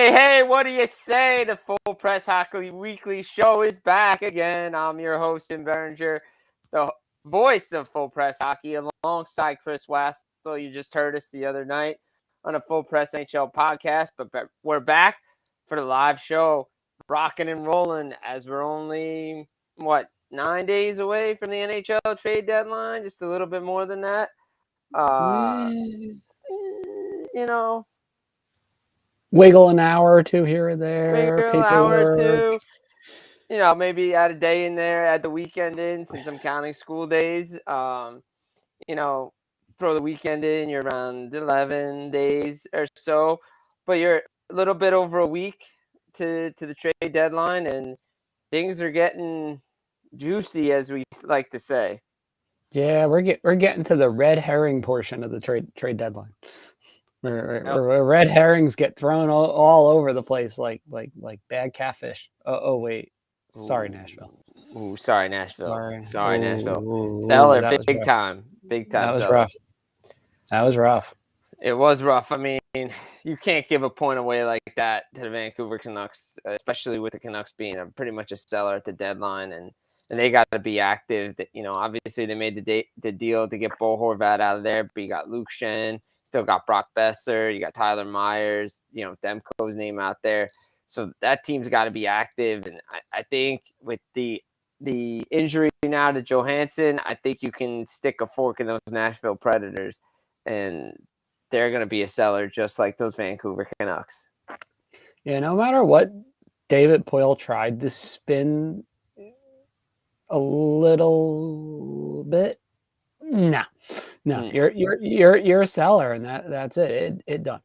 Hey, what do you say? The Full Press Hockey Weekly Show is back again. I'm your host, Jim Berenger, the voice of Full Press Hockey, alongside Chris Wassel. You just heard us the other night on a Full Press NHL podcast, but we're back for the live show, rocking and rolling as we're only, 9 days away from the NHL trade deadline, just a little bit more than that. You know, wiggle an hour or two here or there, maybe an hour or paperwork. two. Maybe add a day in there, add the weekend in since I'm counting school days. Throw the weekend in, you're around 11 days or so, but you're a little bit over a week to the trade deadline, and things are getting juicy, as we like to say. Yeah, we're getting to the red herring portion of the trade deadline. Where red herrings get thrown all over the place like bad catfish. Oh wait. Sorry, Nashville. Sorry, Nashville. Sorry, Nashville. Stellar, big time. That was Stellar. rough. That was rough. It was rough. I mean, you can't give a point away like that to the Vancouver Canucks, especially with the Canucks being pretty much a seller at the deadline, and they got to be active. Obviously they made the deal to get Bo Horvat out of there, but you got Luke Shen, still got Brock Besser, you got Tyler Myers, Demko's name out there. So that team's got to be active, and I think with the injury now to Johansson, I think you can stick a fork in those Nashville Predators, and they're going to be a seller just like those Vancouver Canucks. Yeah, no matter what David Poile tried to spin a little bit, no, you're a seller, and that's it. It done.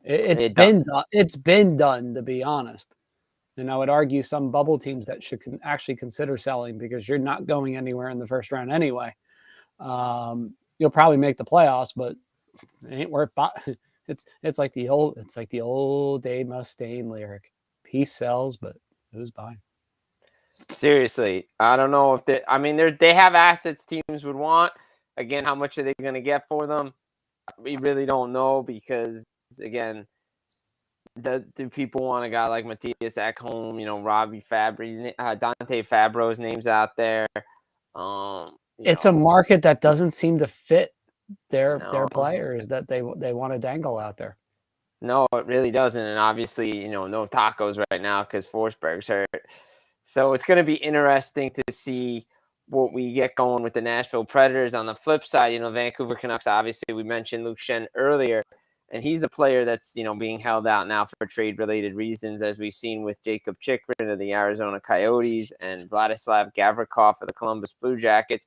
It's been done, to be honest. And I would argue some bubble teams that should actually consider selling, because you're not going anywhere in the first round anyway. You'll probably make the playoffs, but it ain't worth. It's like the old Dave Mustaine lyric: "Peace sells, but who's buying?" Seriously, I don't know if they have assets teams would want. Again, how much are they going to get for them? We really don't know, because again, do people want a guy like Matthias Ekholm, Robbie Fabry, Dante Fabro's name's out there. It's a market that doesn't seem to fit their players that they want to dangle out there. No, it really doesn't. And obviously, no tacos right now because Forsberg's hurt. So it's going to be interesting to see what we get going with the Nashville Predators. On the flip side, Vancouver Canucks, obviously, we mentioned Luke Shen earlier, and he's a player that's, being held out now for trade-related reasons, as we've seen with Jacob Chychrun of the Arizona Coyotes and Vladislav Gavrikov of the Columbus Blue Jackets.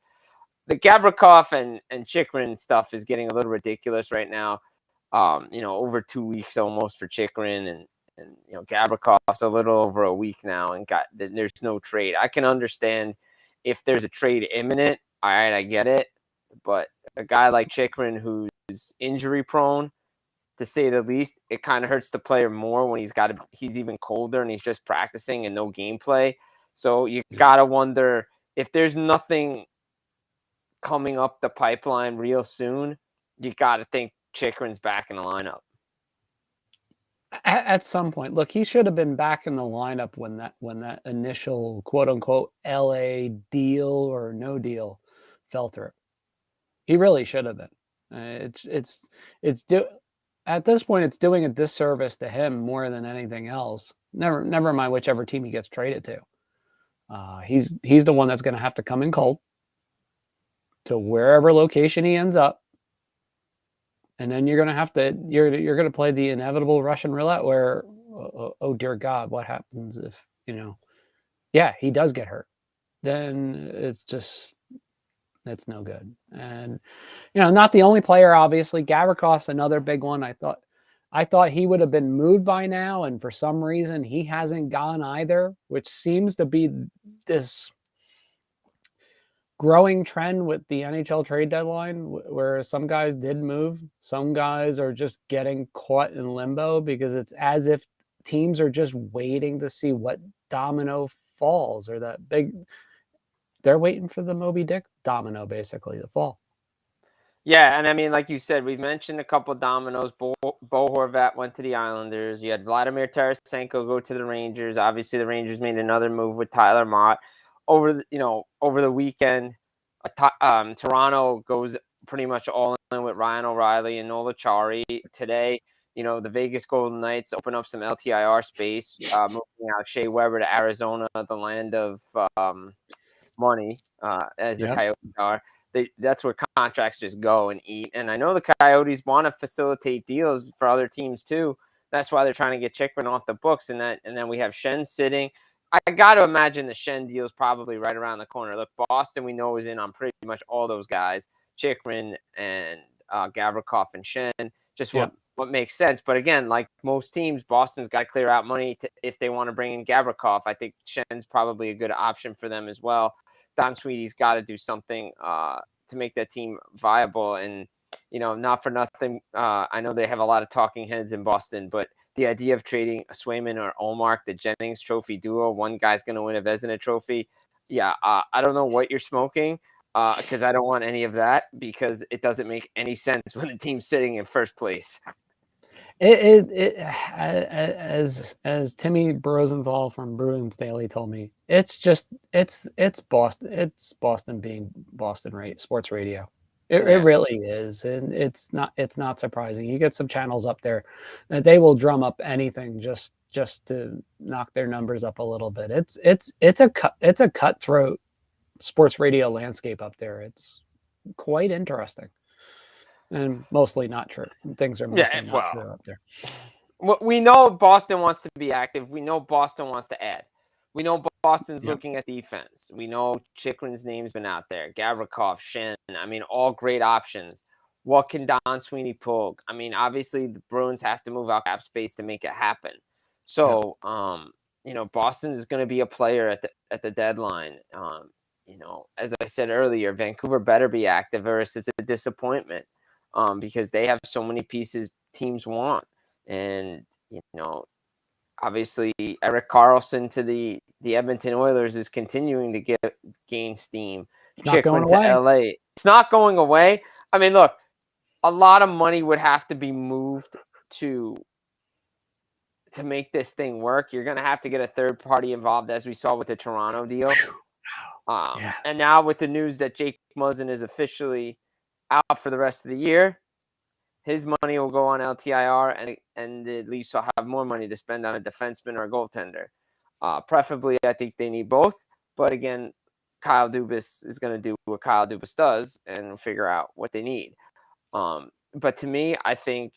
The Gavrikov and Chychrun stuff is getting a little ridiculous right now. Over 2 weeks almost for Chychrun, and Gavrikov's a little over a week now, and there's no trade. I can understand if there's a trade imminent. All right, I get it, but a guy like Chychrun who's injury prone, to say the least, it kind of hurts the player more when he's even colder and he's just practicing and no gameplay. So you gotta wonder if there's nothing coming up the pipeline real soon. You gotta think Chychrun's back in the lineup. At some point, look, he should have been back in the lineup when that initial quote unquote LA deal or no deal fell through. He really should have been. At this point, it's doing a disservice to him more than anything else. Never mind whichever team he gets traded to. He's the one that's going to have to come in cold to wherever location he ends up. And then you're going to play the inevitable Russian roulette where, oh dear God, what happens if, he does get hurt? Then it's no good. And, not the only player, obviously. Gavrikov's another big one. I thought he would have been moved by now, and for some reason he hasn't gone either, which seems to be this growing trend with the NHL trade deadline, where some guys did move, some guys are just getting caught in limbo, because it's as if teams are just waiting to see what domino falls, or they're waiting for the Moby Dick domino basically to fall. Yeah, and I mean, like you said, we've mentioned a couple dominoes. Bo Horvat went to the Islanders. You had Vladimir Tarasenko go to the Rangers. Obviously, the Rangers made another move with Tyler Mott over the weekend. Toronto goes pretty much all in with Ryan O'Reilly and Nola Chari. Today, the Vegas Golden Knights open up some LTIR space, moving out Shea Weber to Arizona, the land of money, as the Yep. Coyotes are. That's where contracts just go and eat. And I know the Coyotes want to facilitate deals for other teams too. That's why they're trying to get Chikrin off the books. And then we have Shen sitting. I got to imagine the Shen deal is probably right around the corner. Look, Boston we know is in on pretty much all those guys, Chikrin and Gavrikov and Shen. Just Yep. what makes sense. But again, like most teams, Boston's got to clear out money if they want to bring in Gavrikov. I think Shen's probably a good option for them as well. Don Sweeney's got to do something to make that team viable. And, not for nothing, I know they have a lot of talking heads in Boston, but the idea of trading Swayman or Olmark, the Jennings Trophy duo, one guy's going to win a Vezina Trophy. Yeah, I don't know what you're smoking because I don't want any of that because it doesn't make any sense when the team's sitting in first place. As Timmy Rosenthal from Bruins Daily told me, it's Boston. It's Boston being Boston sports radio. It really is, and it's not surprising. You get some channels up there that they will drum up anything just to knock their numbers up a little bit. It's a cutthroat sports radio landscape up there. It's quite interesting. And mostly not true. Things are mostly not true up there. We know Boston wants to be active. We know Boston wants to add. We know Boston's looking at defense. We know Chikrin's name's been out there. Gavrikov, Shen. I mean, all great options. What can Don Sweeney pull? I mean, obviously the Bruins have to move out cap space to make it happen. So, Boston is going to be a player at the deadline. As I said earlier, Vancouver better be active or it's a disappointment. Because they have so many pieces teams want. And, obviously Erik Karlsson to the Edmonton Oilers is continuing to gain steam. Chikrin to LA. It's not going away. I mean, look, a lot of money would have to be moved to make this thing work. You're going to have to get a third party involved, as we saw with the Toronto deal. And now with the news that Jake Muzzin is officially out for the rest of the year, his money will go on LTIR, and the Leafs will have more money to spend on a defenseman or a goaltender. Preferably, I think they need both. But again, Kyle Dubas is going to do what Kyle Dubas does and figure out what they need. But to me, I think,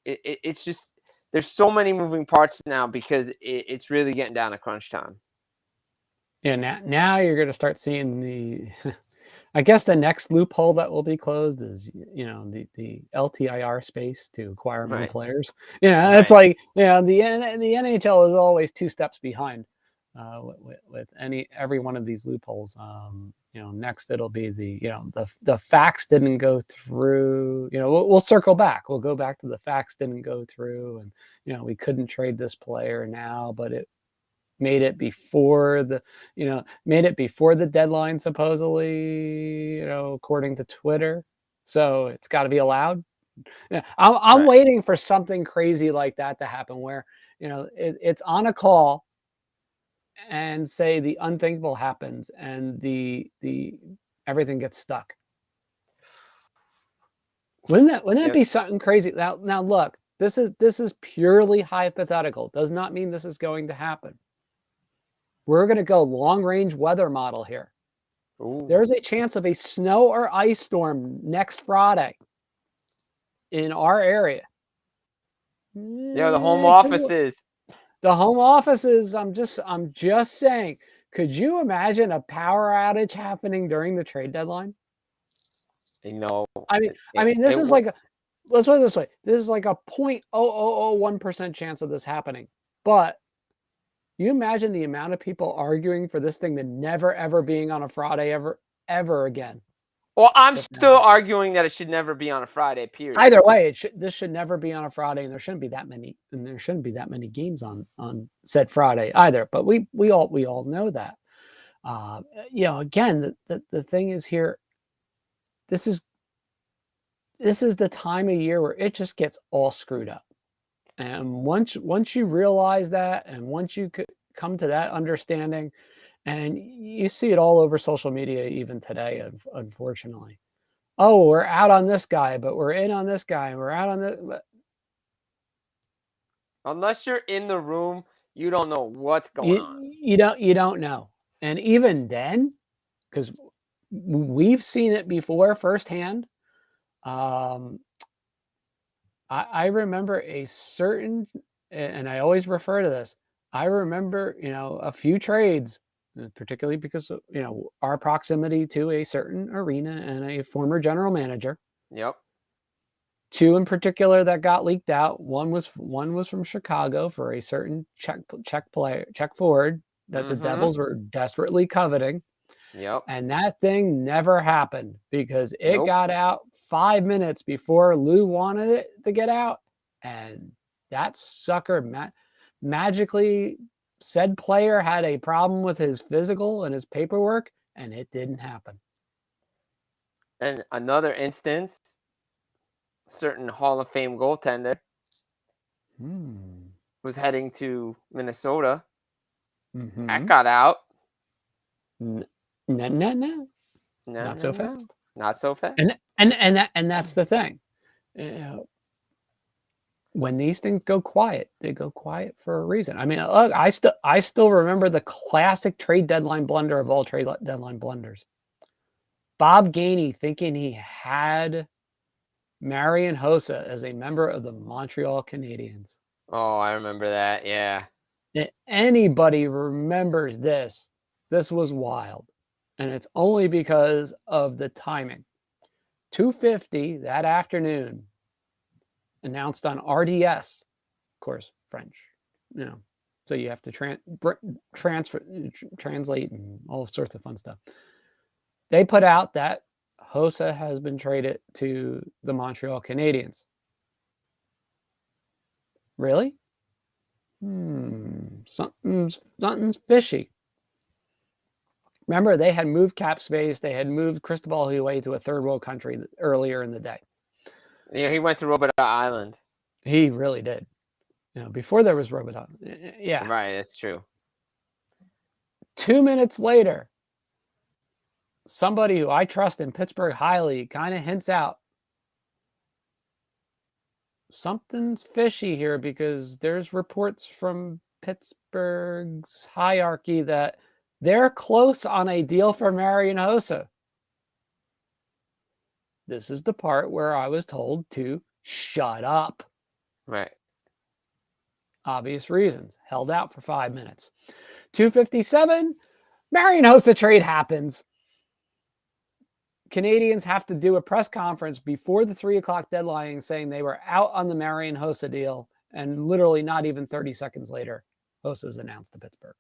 it's just there's so many moving parts now because it's really getting down to crunch time. Yeah, now you're going to start seeing the I guess the next loophole that will be closed is, the LTIR space to acquire more players. It's like, the NHL is always two steps behind with every one of these loopholes. Next it'll be the facts didn't go through. We'll circle back. We'll go back to the facts didn't go through, and we couldn't trade this player now, but it made it before the deadline, supposedly, according to Twitter. So it's got to be allowed. Yeah, I'm waiting for something crazy like that to happen where, it's on a call and say the unthinkable happens and the everything gets stuck. Wouldn't that be something crazy? Now look, this is purely hypothetical. Does not mean this is going to happen. We're going to go long-range weather model here. Ooh. There's a chance of a snow or ice storm next Friday in our area. Yeah, the home offices. The home offices, I'm just saying, could you imagine a power outage happening during the trade deadline? I mean, this is like let's put it this way. This is like a 0.0001% chance of this happening. But you imagine the amount of people arguing for this thing to never, ever being on a Friday ever again. Well, I'm still arguing that it should never be on a Friday, period. Either way, this should never be on a Friday, and there shouldn't be that many games on said Friday either. But we all know that. Again, the thing is here, this is this is the time of year where it just gets all screwed up. And once you realize that, and once you come to that understanding, and you see it all over social media even today, unfortunately. Oh, we're out on this guy, but we're in on this guy, and we're out on this. Unless you're in the room, you don't know what's going on. You don't know. And even then, because we've seen it before firsthand. I remember a certain, and I always refer to this. I remember, a few trades, particularly because of, our proximity to a certain arena and a former general manager. Yep. Two in particular that got leaked out. One was from Chicago for a certain Czech forward that the Devils were desperately coveting. Yep. And that thing never happened because it got out 5 minutes before Lou wanted it to get out. And that sucker magically, said player had a problem with his physical and his paperwork, and it didn't happen. And another instance, certain Hall of Fame goaltender was heading to Minnesota. That got out. No. Not so fast. Not so fast. And that's the thing. When these things go quiet, they go quiet for a reason. I mean, look, I still remember the classic trade deadline blunder of all trade deadline blunders. Bob Gainey thinking he had Marian Hossa as a member of the Montreal Canadiens. Oh, I remember that. Yeah. If anybody remembers this, this was wild. And it's only because of the timing. 2:50 that afternoon, announced on RDS, of course, French, so you have to translate and all sorts of fun stuff. They put out that Hossa has been traded to the Montreal Canadiens. Really? Something's fishy. Remember, they had moved cap space. They had moved Cristobal Huet to a third world country earlier in the day. Yeah, he went to Robert Island. He really did. Before there was Robert Island. Yeah. Right, that's true. 2 minutes later, somebody who I trust in Pittsburgh highly kind of hints out something's fishy here because there's reports from Pittsburgh's hierarchy that they're close on a deal for Marian Hossa. This is the part where I was told to shut up. Right. Obvious reasons. Held out for 5 minutes. 2:57, Marian Hossa trade happens. Canadians have to do a press conference before the 3 o'clock deadline saying they were out on the Marian Hossa deal. And literally not even 30 seconds later, Hossa's announced to Pittsburgh.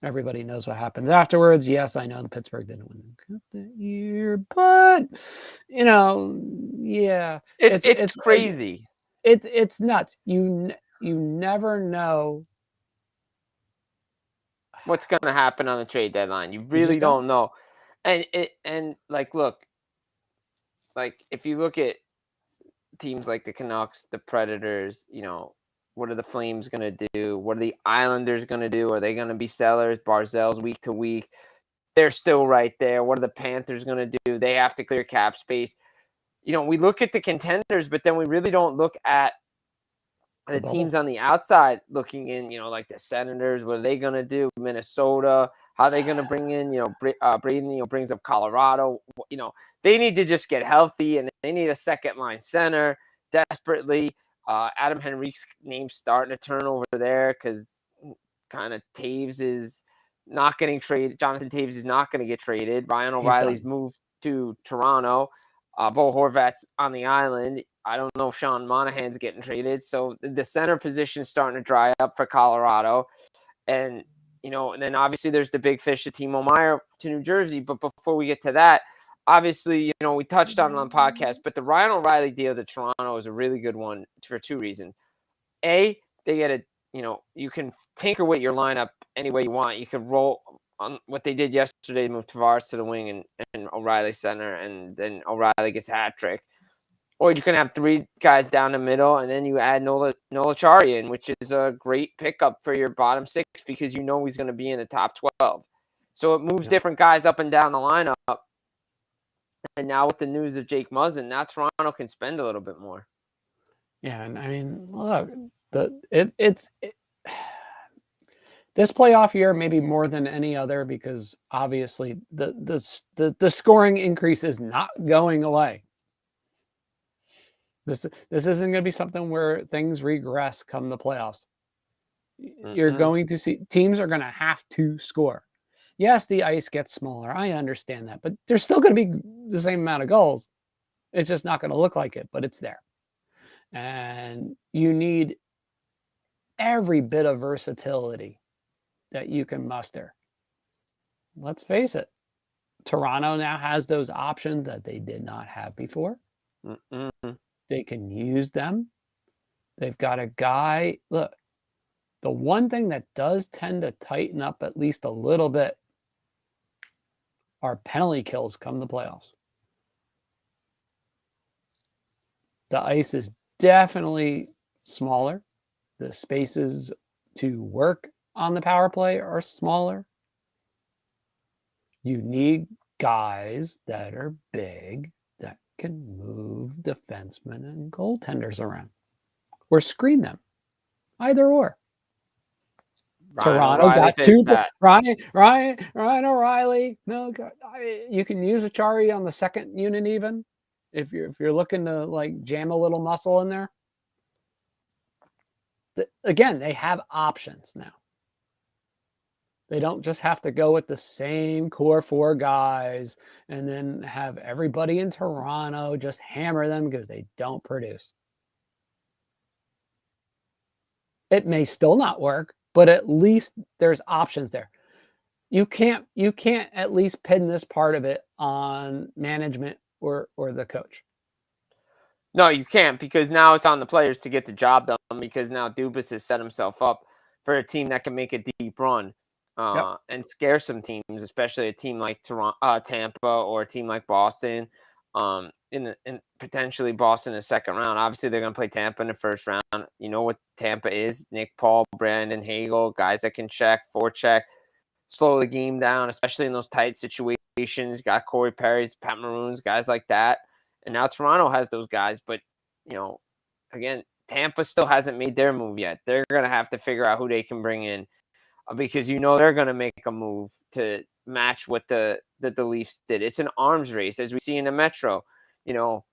Everybody knows what happens afterwards. Yes, I know the Pittsburgh didn't win the cup that year, but yeah, it's crazy. It's nuts. You never know what's going to happen on the trade deadline. You really don't know. And look, if you look at teams like the Canucks, the Predators, what are the Flames going to do? What are the Islanders going to do? Are they going to be sellers, Barzell's week to week? They're still right there. What are the Panthers going to do? They have to clear cap space. We look at the contenders, but then we really don't look at the teams on the outside looking in, like the Senators. What are they going to do? Minnesota, how are they going to bring in, Braden, brings up Colorado. They need to just get healthy, and they need a second line center desperately. Adam Henrique's name's starting to turn over there because kind of Taves is not getting traded. Jonathan Taves is not going to get traded. Ryan O'Reilly's moved to Toronto. Bo Horvat's on the island. I don't know if Sean Monahan's getting traded. So the center position is starting to dry up for Colorado. And, and then obviously there's the big fish of Timo Meier to New Jersey. But before we get to that, obviously, we touched on it on the podcast, but the Ryan O'Reilly deal to Toronto is a really good one for two reasons. A, they get you can tinker with your lineup any way you want. You can roll on what they did yesterday, move Tavares to the wing and O'Reilly center, and then O'Reilly gets a hat trick. Or you can have 3 guys down the middle, and then you add Nolachari in, which is a great pickup for your bottom 6 because you know he's going to be in the top 12. So it moves different guys up and down the lineup. And now with the news of Jake Muzzin, now Toronto can spend a little bit more. Yeah, and I mean, look, it's this playoff year maybe more than any other because obviously the scoring increase is not going away. This isn't going to be something where things regress come the playoffs. You're going to see teams are going to have to score. Yes, the ice gets smaller. I understand that, but there's still going to be the same amount of goals. It's just not going to look like it, but it's there. And you need every bit of versatility that you can muster. Let's face it, Toronto now has those options that they did not have before. They can use them. They've got a guy. Look, the one thing that does tend to tighten up at least a little bit are penalty kills come the playoffs. The ice is definitely smaller. The spaces to work on the power play are smaller. You need guys that are big that can move defensemen and goaltenders around or screen them. Either or. Toronto got 2. Ryan O'Reilly. No, you can use Achari on the second unit even if you're looking to like jam a little muscle in there. Again, they have options now. They don't just have to go with the same core 4 guys and then have everybody in Toronto just hammer them because they don't produce. It may still not work, but at least there's options there. You can't at least pin this part of it on management or the coach. No, you can't because now it's on the players to get the job done because now Dubas has set himself up for a team that can make a deep run and scare some teams, especially a team like Tampa or a team like Boston. In potentially Boston in the second round. Obviously, they're going to play Tampa in the first round. You know what Tampa is: Nick Paul, Brandon Hagel, guys that can forecheck, slow the game down, especially in those tight situations. You got Corey Perry's, Pat Maroons, guys like that. And now Toronto has those guys, but again, Tampa still hasn't made their move yet. They're going to have to figure out who they can bring in because they're going to make a move to match what the Leafs did. It's an arms race, as we see in the Metro. The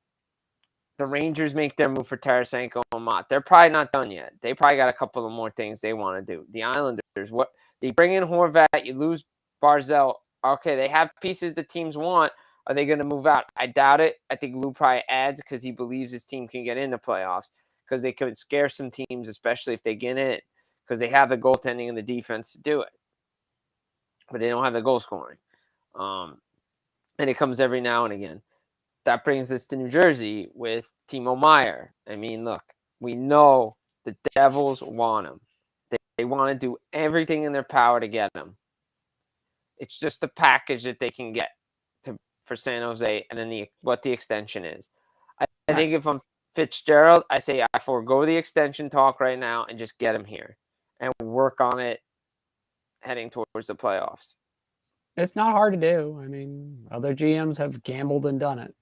Rangers make their move for Tarasenko and Mott. They're probably not done yet. They probably got a couple of more things they want to do. The Islanders, they bring in Horvat, you lose Barzell. Okay, they have pieces the teams want. Are they going to move out? I doubt it. I think Lou probably adds because he believes his team can get into playoffs because they could scare some teams, especially if they get in, because they have the goaltending and the defense to do it. But they don't have the goal scoring. And it comes every now and again. That brings us to New Jersey with Timo Meier. I mean, look, we know the Devils want him. They want to do everything in their power to get him. It's just the package that they can get for San Jose and then what the extension is. I think if I'm Fitzgerald, I say I forego the extension talk right now and just get him here and work on it heading towards the playoffs. It's not hard to do. I mean, other GMs have gambled and done it.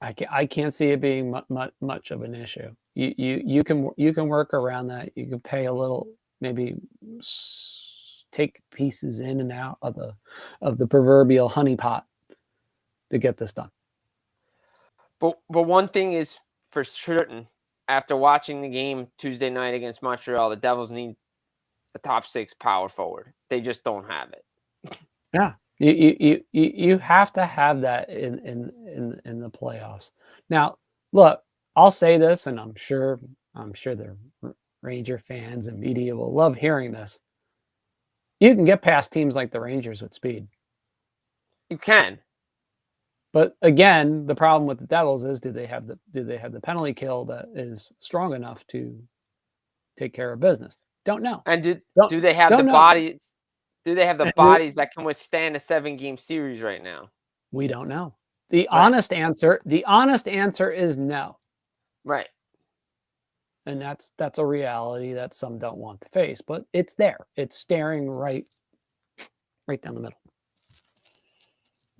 I can't see it being much of an issue. You can work around that. You can pay a little, maybe take pieces in and out of the proverbial honeypot to get this done. But one thing is for certain, after watching the game Tuesday night against Montreal, the Devils need a top 6 power forward. They just don't have it. Yeah. You have to have that in the playoffs. Now, look, I'll say this, and I'm sure the Ranger fans and media will love hearing this. You can get past teams like the Rangers with speed. You can. But again, the problem with the Devils is do they have the penalty kill that is strong enough to take care of business? Don't know. And do they have the bodies? Do they have the bodies that can withstand a 7-game series right now? We don't know. The honest answer is no. Right. And that's a reality that some don't want to face, but it's there. It's staring right down the middle.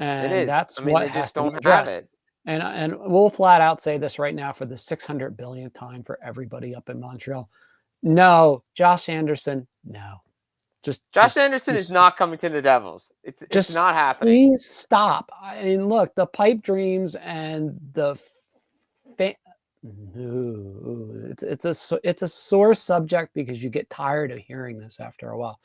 And it is. that's I mean, what they has just to be don't have addressed. it. And we'll flat out say this right now for the 600 billionth time for everybody up in Montreal. No, Josh Anderson, no. Josh Anderson is not coming to the Devils. It's not happening. Please stop. I mean, look, the pipe dreams and the it's a sore subject because you get tired of hearing this after a while.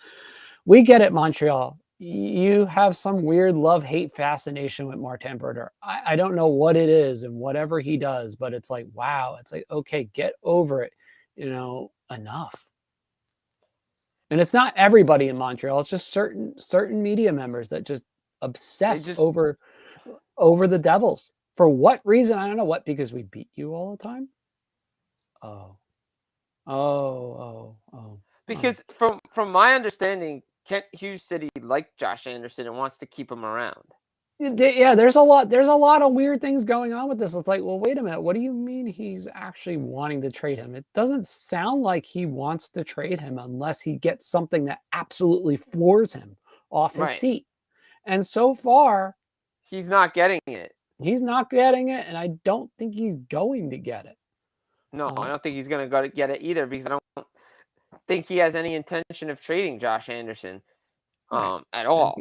We get it, Montreal. You have some weird love-hate fascination with Martin Brodeur. I don't know what it is and whatever he does, but it's like, wow. It's like, okay, get over it. Enough. And it's not everybody in Montreal. It's just certain media members that just obsess over the Devils. For what reason? I don't know. What? Because we beat you all the time? Because from my understanding, Kent Hughes said he liked Josh Anderson and wants to keep him around. Yeah, there's a lot of weird things going on with this. It's like, well, wait a minute. What do you mean he's actually wanting to trade him? It doesn't sound like he wants to trade him unless he gets something that absolutely floors him off his seat. And so far, he's not getting it. He's not getting it, and I don't think he's going to get it. No, I don't think he's going to get it either because I don't think he has any intention of trading Josh Anderson at all.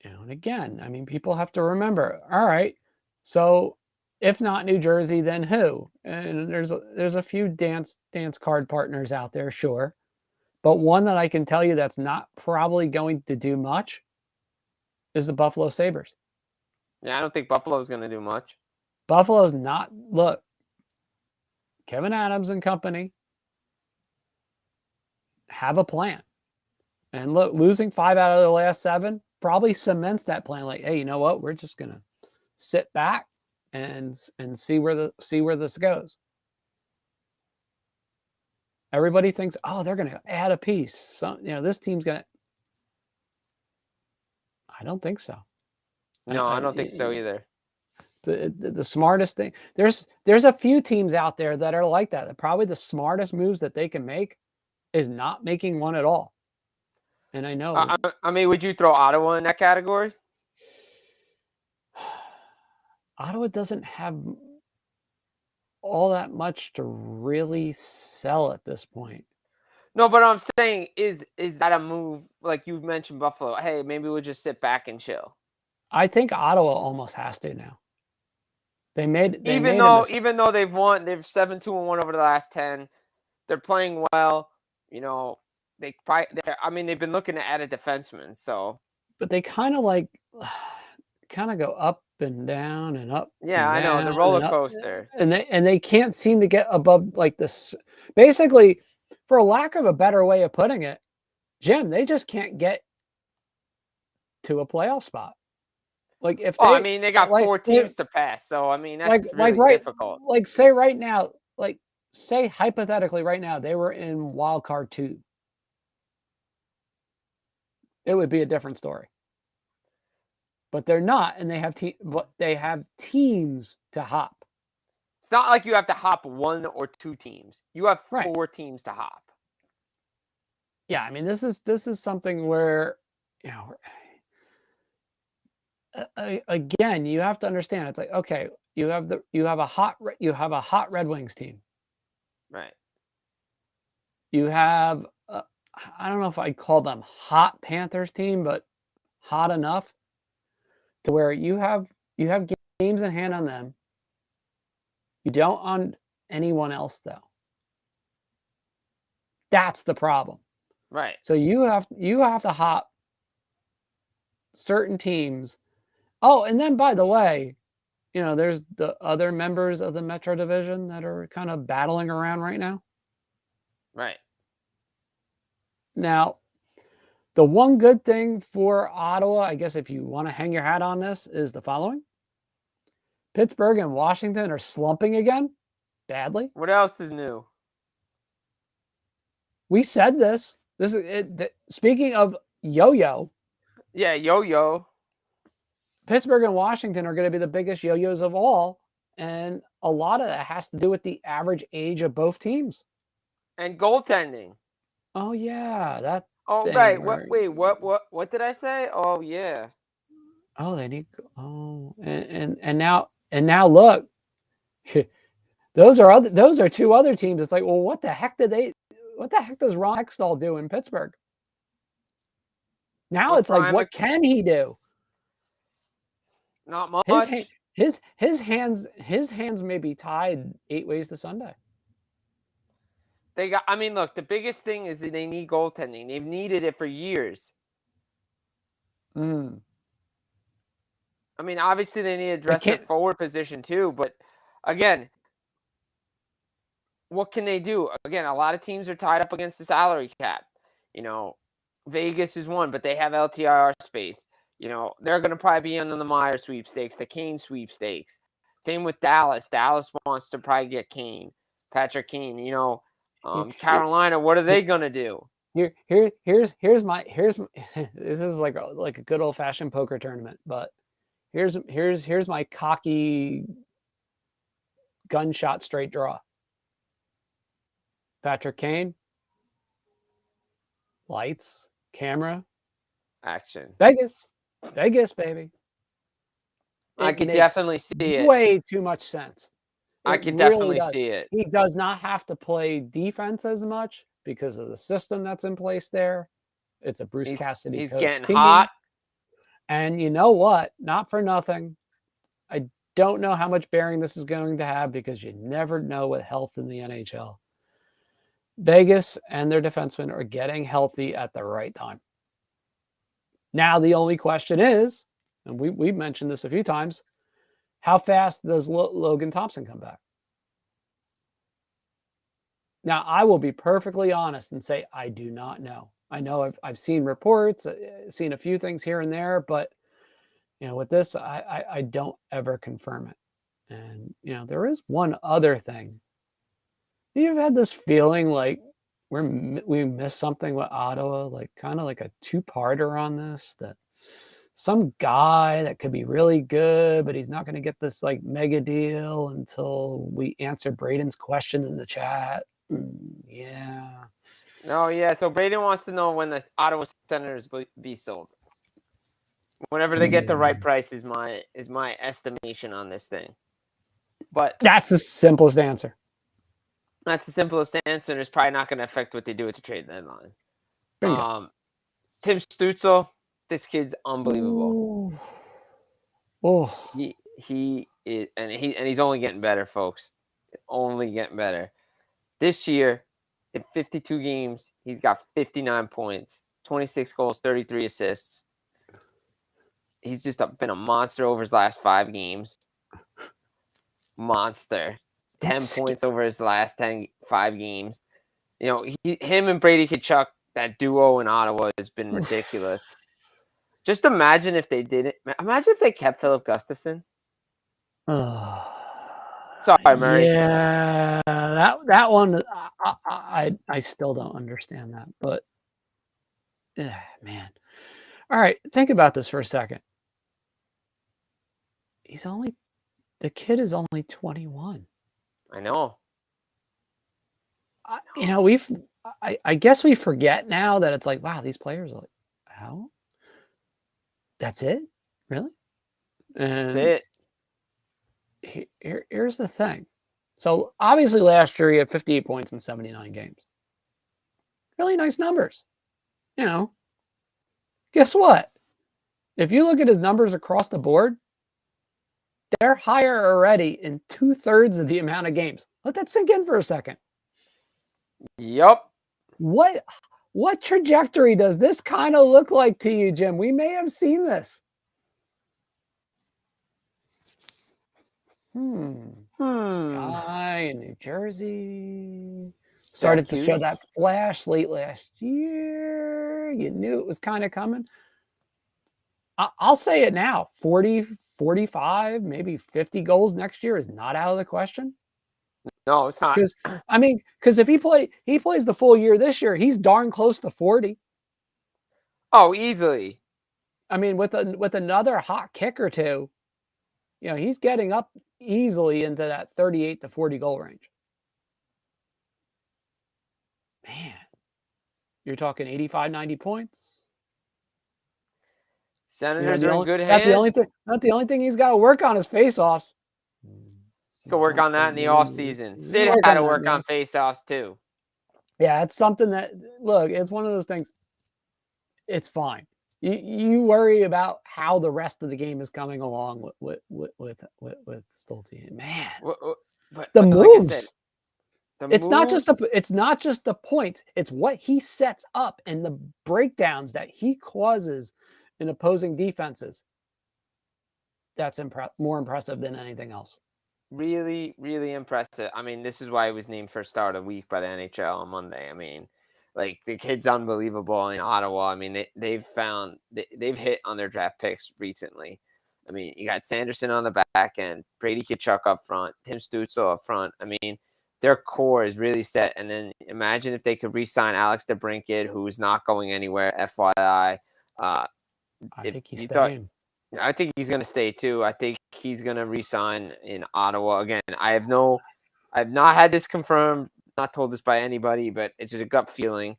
And again, I mean, people have to remember, all right, so if not New Jersey, then who? And there's a few dance card partners out there, sure. But one that I can tell you that's not probably going to do much is the Buffalo Sabres. Yeah, I don't think Buffalo's going to do much. Buffalo's not. Look, Kevin Adams and company have a plan. And look, losing 5 out of the last 7 probably cements that plan. Like, hey, you know what? We're just gonna sit back and see where this goes. Everybody thinks, oh, they're gonna add a piece. So this team's gonna. I don't think so. No, I don't think so either. The smartest thing, there's a few teams out there that are like that. Probably the smartest moves that they can make is not making one at all. And I know. I mean, would you throw Ottawa in that category? Ottawa doesn't have all that much to really sell at this point. No, but I'm saying is that a move like you mentioned Buffalo? Hey, maybe we'll just sit back and chill. I think Ottawa almost has to now. Even though they've 7-2-1 over the last 10, they're playing well. They've been looking to add a defenseman, so. But they kind of go up and down and up. Yeah, I know the roller coaster, and they can't seem to get above like this. Basically, for lack of a better way of putting it, Jim, they just can't get to a playoff spot. Like if they got 4 teams to pass, so I mean that's really difficult. Like say right now, say hypothetically right now they were in wild card 2. It would be a different story. But they're not, and they have teams to hop. It's not like you have to hop 1 or 2 teams. You have 4 teams to hop. Yeah, I mean this is something where again, you have to understand. It's like, okay, you have a hot Red Wings team, right? You have I don't know if I call them hot Panthers team, but hot enough to where you have games in hand on them. You don't on anyone else though. That's the problem, right? So you have to hop certain teams. Oh, and then by the way, there's the other members of the Metro Division that are kind of battling around right now. Right. Now, the one good thing for Ottawa, I guess if you want to hang your hat on this, is the following. Pittsburgh and Washington are slumping again, badly. What else is new? We said this. This is it. Speaking of yo-yo. Yeah, yo-yo. Pittsburgh and Washington are going to be the biggest yo-yos of all, and a lot of that has to do with the average age of both teams. And goaltending. Oh yeah, that Oh thing. right. What did I say? Oh yeah. Oh, they need. Oh, and now look, those are two other teams. It's like, well, what the heck does Ron Hextall do in Pittsburgh? Now What it's like, prime? what can he do? Not much. His hands may be tied 8 ways to Sunday. I mean, look, the biggest thing is that they need goaltending. They've needed it for years. Mm. I mean, obviously they need to address their forward position too, but again, what can they do? Again, a lot of teams are tied up against the salary cap. You know, Vegas is one, but they have LTIR space. You know, they're going to probably be under the Meyer sweepstakes, the Kane sweepstakes. Same with Dallas. Dallas wants to probably get Kane, Patrick Kane. You know, Carolina, what are they going to do? Here's my this is like a good old fashioned poker tournament, but here's my cocky gunshot straight draw. Patrick Kane, lights, camera, action. Vegas, baby. I could definitely see it. Way too much sense. I could definitely see it. He does not have to play defense as much because of the system that's in place there. It's a Bruce Cassidy He's coach getting team. hot. And you know what? Not for nothing. I don't know how much bearing this is going to have because you never know with health in the NHL. Vegas and their defensemen are getting healthy at the right time. Now, the only question is, and we've mentioned this a few times, how fast does Logan Thompson come back? Now, I will be perfectly honest and say I do not know. I know I've seen reports, seen a few things here and there, but you know, with this, I don't ever confirm it. And you know, there is one other thing. You've had this feeling like we missed something with Ottawa, like kind of like a two-parter on this, that some guy that could be really good, but he's not going to get this like mega deal until we answer Braden's question in the chat. Yeah. Oh yeah. So Braden wants to know when the Ottawa Senators be sold. Whenever they get the right price is my estimation on this thing. But that's the simplest answer. That's the simplest answer. It's probably not going to affect what they do with the trade deadline. Tim Stützle, this kid's unbelievable. Oh, he is, and he's only getting better, folks. Only getting better. This year, in 52 games, he's got 59 points, 26 goals, 33 assists. He's just been a monster over his last 5 games. Monster. 10 points over his last 5 games. You know, him and Brady Tkachuk, that duo in Ottawa has been ridiculous. Just imagine if they didn't. Imagine if they kept Philip Gustafson. Sorry, Murray. Yeah, that one, I still don't understand that, but man. All right, think about this for a second. The kid is only 21. I know. You know, I guess we forget now that it's like, wow, these players are like, how? That's it? Really? And that's it. Here's the thing. So obviously last year he had 58 points in 79 games. Really nice numbers. You know, guess what? If you look at his numbers across the board, they're higher already in 2/3 of the amount of games. Let that sink in for a second. Yep. What trajectory does this kind of look like to you, Jim? We may have seen this. Sky in New Jersey started to show that flash late last year. You knew it was kind of coming. I'll say it now. 40, 45, maybe 50 goals next year is not out of the question. No, it's not. Because if he plays the full year this year, he's darn close to 40. Oh, easily. I mean, with another hot kick or two, he's getting up easily into that 38 to 40 goal range. Man, you're talking 85, 90 points. Senators are in good hands. Not the only thing he's got to work on is face-offs. Go work on that in the offseason. Sid had to work on face-offs too. Yeah, it's something that, look, it's one of those things. It's fine. You worry about how the rest of the game is coming along with Stolte. Man, the moves. It's not just the points. It's what he sets up and the breakdowns that he causes in opposing defenses. That's more impressive than anything else. Really, really impressive. I mean, this is why he was named for Star of the Week by the NHL on Monday. I mean, like, the kid's unbelievable in Ottawa. I mean, they've hit on their draft picks recently. I mean, you got Sanderson on the back end, Brady Tkachuk up front, Tim Stützle up front. I mean, their core is really set. And then imagine if they could re-sign Alex DeBrincat, who's not going anywhere, FYI. I think he's staying. I think he's going to stay too. I think he's going to re-sign in Ottawa. Again, I've not had this confirmed, not told this by anybody, but it's just a gut feeling.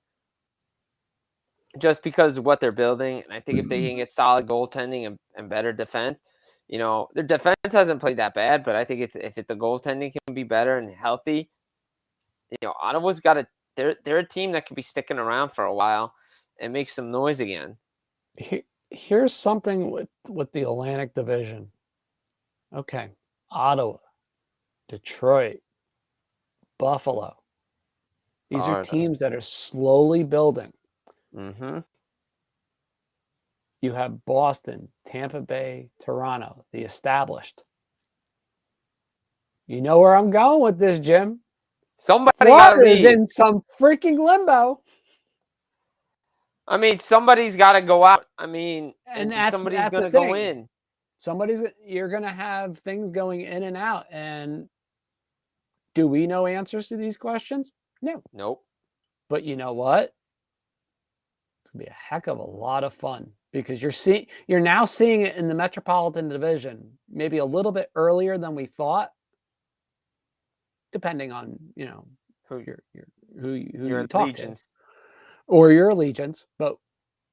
Just because of what they're building. And I think if they can get solid goaltending and better defense, their defense hasn't played that bad, but I think if the goaltending can be better and healthy, Ottawa's they're a team that can be sticking around for a while and make some noise again. Here's something with the Atlantic Division. Okay, Ottawa, Detroit, Buffalo. These are teams that are slowly building. Mm-hmm. You have Boston, Tampa Bay, Toronto, the established. You know where I'm going with this, Jim? Florida is in some freaking limbo. I mean, somebody's got to go out. I mean, and somebody's going to go in. You're going to have things going in and out. And do we know answers to these questions? No. Nope. But you know what? It's going to be a heck of a lot of fun because you're now seeing it in the Metropolitan Division, maybe a little bit earlier than we thought, depending on, who you talk to. Or your allegiance. But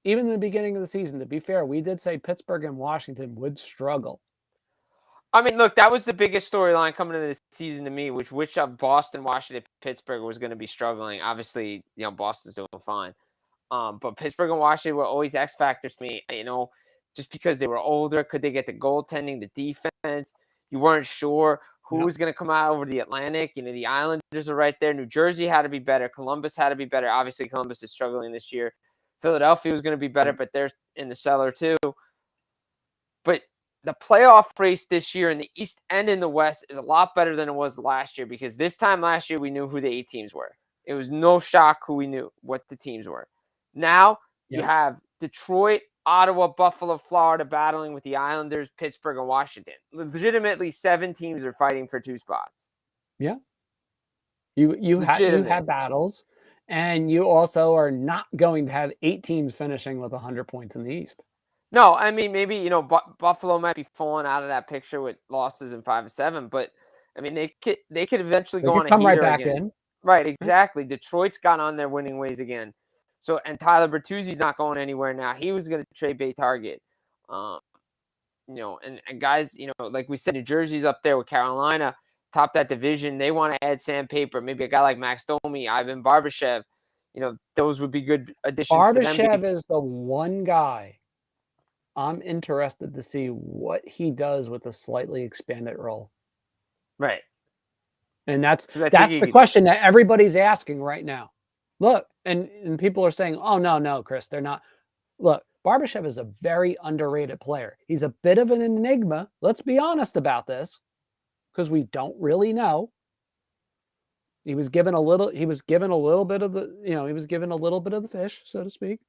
even in the beginning of the season, to be fair, we did say Pittsburgh and Washington would struggle. I mean, look, that was the biggest storyline coming into this season to me, which of Boston, Washington, Pittsburgh was going to be struggling. Obviously, Boston's doing fine. But Pittsburgh and Washington were always X factors to me, just because they were older. Could they get the goaltending, the defense? You weren't sure who was going to come out over the Atlantic. The Islanders are right there. New Jersey had to be better. Columbus had to be better. Obviously, Columbus is struggling this year. Philadelphia was going to be better, but they're in the cellar too. But the playoff race this year in the East and in the West is a lot better than it was last year because this time last year we knew who the 8 teams were. It was no shock who we knew what the teams were. Now you have Detroit, Ottawa, Buffalo, Florida battling with the Islanders, Pittsburgh, and Washington. Legitimately, 7 teams are fighting for 2 spots. Yeah. You have battles, and you also are not going to have 8 teams finishing with 100 points in the East. No, I mean, maybe, Buffalo might be falling out of that picture with losses in 5-7, but I mean, they could eventually go on a come right heater back again. in. Right, exactly. Detroit's got on their winning ways again. So, and Tyler Bertuzzi's not going anywhere now. He was going to trade Bay Target. And guys, like we said, New Jersey's up there with Carolina, top that division. They want to add sandpaper. Maybe a guy like Max Domi, Ivan Barbashev. Those would be good additions to them. Barbashev is the one guy I'm interested to see what he does with a slightly expanded role. Right. And that's the question that everybody's asking right now. Look, and people are saying, oh, no, Chris, they're not. Look, Barbashev is a very underrated player. He's a bit of an enigma. Let's be honest about this, because we don't really know. He was given a little bit of the fish, so to speak,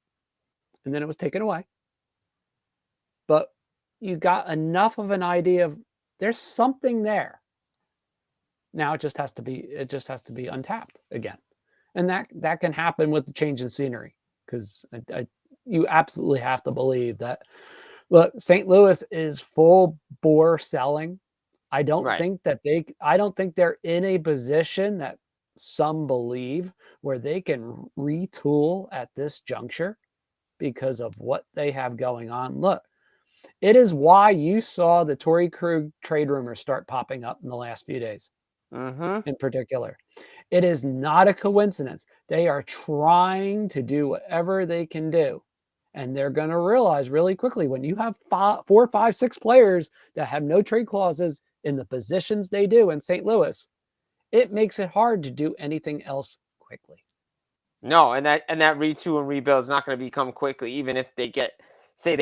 and then it was taken away. But you got enough of an idea of there's something there. Now it just has to be untapped again. And that can happen with the change in scenery, because you absolutely have to believe that Look, St. Louis is full bore selling. I don't Right. think they're in a position that some believe where they can retool at this juncture because of what they have going on. Look, it is why you saw the Torrey Krug trade rumors start popping up in the last few days Mm-hmm. in particular. It is not a coincidence. They are trying to do whatever they can do. And they're going to realize really quickly when you have 4, 5, 6 players that have no trade clauses in the positions they do in St. Louis, it makes it hard to do anything else quickly. No, and that retool and rebuild is not going to become quickly, even if they get, say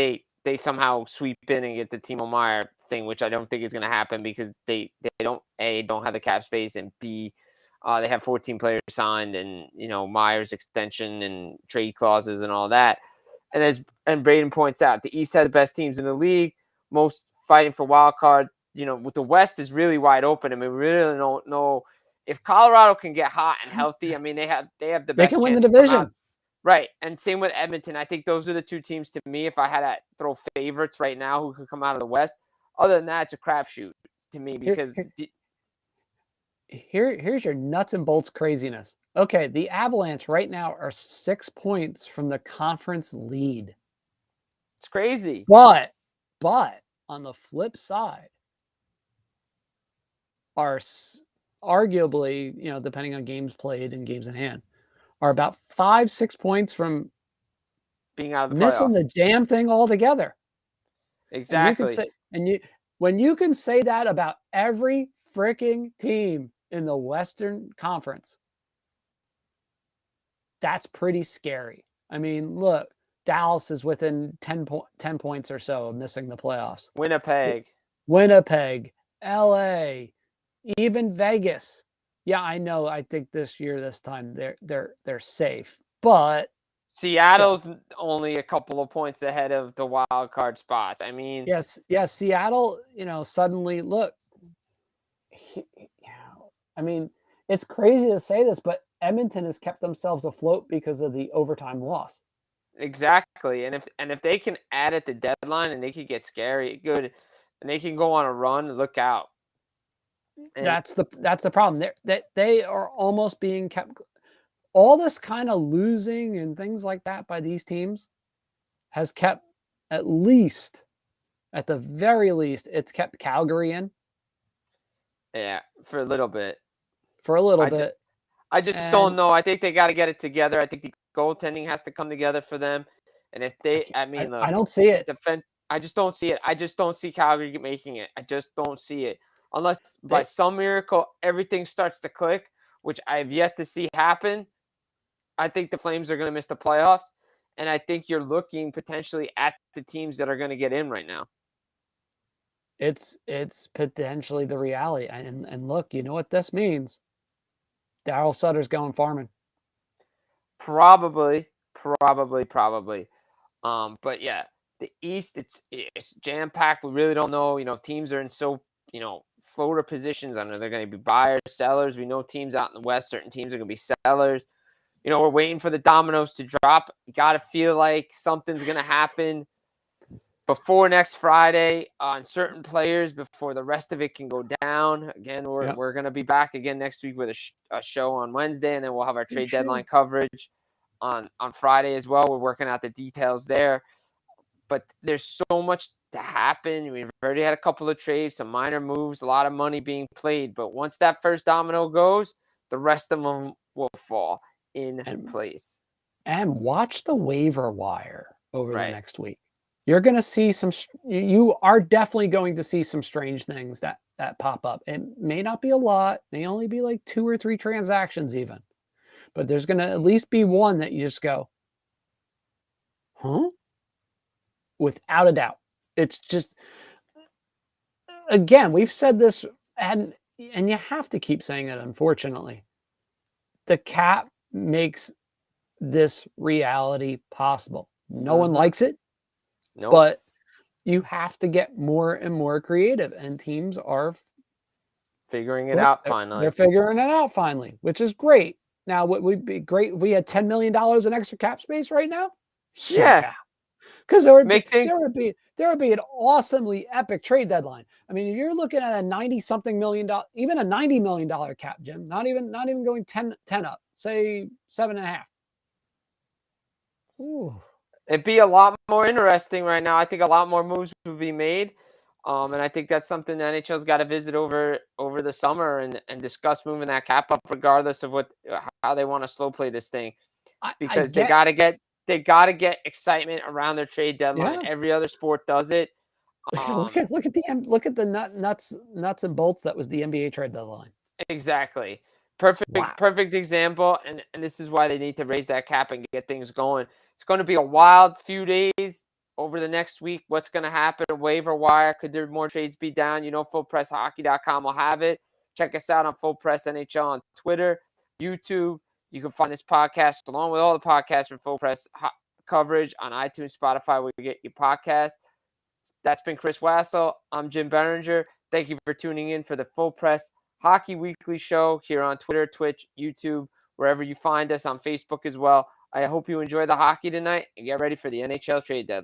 they somehow sweep in and get the Timo Meier thing, which I don't think is going to happen because they don't have the cap space, and B, they have 14 players signed, and Meier's extension and trade clauses and all that. And Braden points out, the East has the best teams in the league, most fighting for wild card. With the West is really wide open. I mean, we really don't know if Colorado can get hot and healthy. I mean, they have the best. They can win the chance to come out. division. Right. And same with Edmonton. I think those are the two teams to me, if I had to throw favorites right now who could come out of the West. Other than that, it's a crapshoot to me because here's your nuts and bolts craziness. Okay, the Avalanche right now are 6 points from the conference lead. It's crazy. But on the flip side, are arguably, depending on games played and games in hand, are about 5, 6 points from being out of the missing playoffs. the damn thing altogether. Exactly. When you can say that about every freaking team in the Western Conference, that's pretty scary. I mean, look, Dallas is within 10 points or so of missing the playoffs. Winnipeg, LA, even Vegas. Yeah, I know. I think this time they're safe, but Seattle's only a couple of points ahead of the wild card spots. I mean, yes, Seattle. Suddenly look. I mean, it's crazy to say this, but Edmonton has kept themselves afloat because of the overtime loss. Exactly, and if they can add at the deadline and they can get scary good, and they can go on a run, look out. And that's the problem. They are almost being kept. All this kind of losing and things like that by these teams has kept, at the very least, it's kept Calgary in. Yeah, for a little bit. I just don't know. I think they got to get it together. I think the goaltending has to come together for them. And if they, I don't see it. I just don't see it. I just don't see Calgary making it. I just don't see it. Unless by some miracle everything starts to click, which I've yet to see happen. I think the Flames are going to miss the playoffs. And I think you're looking potentially at the teams that are going to get in right now. It's potentially the reality. And look, you know what this means? Daryl Sutter's going farming. Probably. But yeah, the East, it's jam-packed. We really don't know. Teams are in floater positions. I don't know, they're going to be buyers, sellers. We know teams out in the West, certain teams are going to be sellers. We're waiting for the dominoes to drop. You got to feel like something's going to happen before next Friday on certain players before the rest of it can go down. Again, we're going to be back again next week with a show on Wednesday, and then we'll have our trade deadline coverage on Friday as well. We're working out the details there. But there's so much to happen. We've already had a couple of trades, some minor moves, a lot of money being played. But once that first domino goes, the rest of them will fall in place. And watch the waiver wire over the next week. You're going to see you are definitely going to see some strange things that pop up. It may not be a lot, may only be like 2 or 3 transactions even. But there's going to at least be one that you just go, huh? Without a doubt. It's just, again, we've said this, and you have to keep saying it, unfortunately. The cap makes this reality possible. No one likes it, but you have to get more and more creative, and teams are figuring it out finally. They're figuring it out finally, which is great. Now, what would be great if we had $10 million in extra cap space right now? Yeah. Because there would be an awesomely epic trade deadline. I mean, if you're looking at a $90-something million, even a $90 million cap, Jim, not even going 10 up, say 7.5. Ooh. It'd be a lot more interesting right now. I think a lot more moves would be made. And I think that's something the NHL's got to visit over the summer and discuss moving that cap up, regardless of how they want to slow play this thing, because they got to get excitement around their trade deadline. Yeah. Every other sport does it. Look at the nuts and bolts that was the NBA trade deadline. Exactly. Perfect example. And this is why they need to raise that cap and get things going. It's going to be a wild few days over the next week. What's going to happen? Waiver wire. Could there more trades be down? FullPressHockey.com will have it. Check us out on Full Press NHL on Twitter, YouTube. You can find this podcast along with all the podcasts from Full Press coverage on iTunes, Spotify, where you get your podcast. That's been Chris Wassel. I'm Jim Berenger. Thank you for tuning in for the Full Press Hockey Weekly Show here on Twitter, Twitch, YouTube, wherever you find us, on Facebook as well. I hope you enjoy the hockey tonight and get ready for the NHL trade deadline.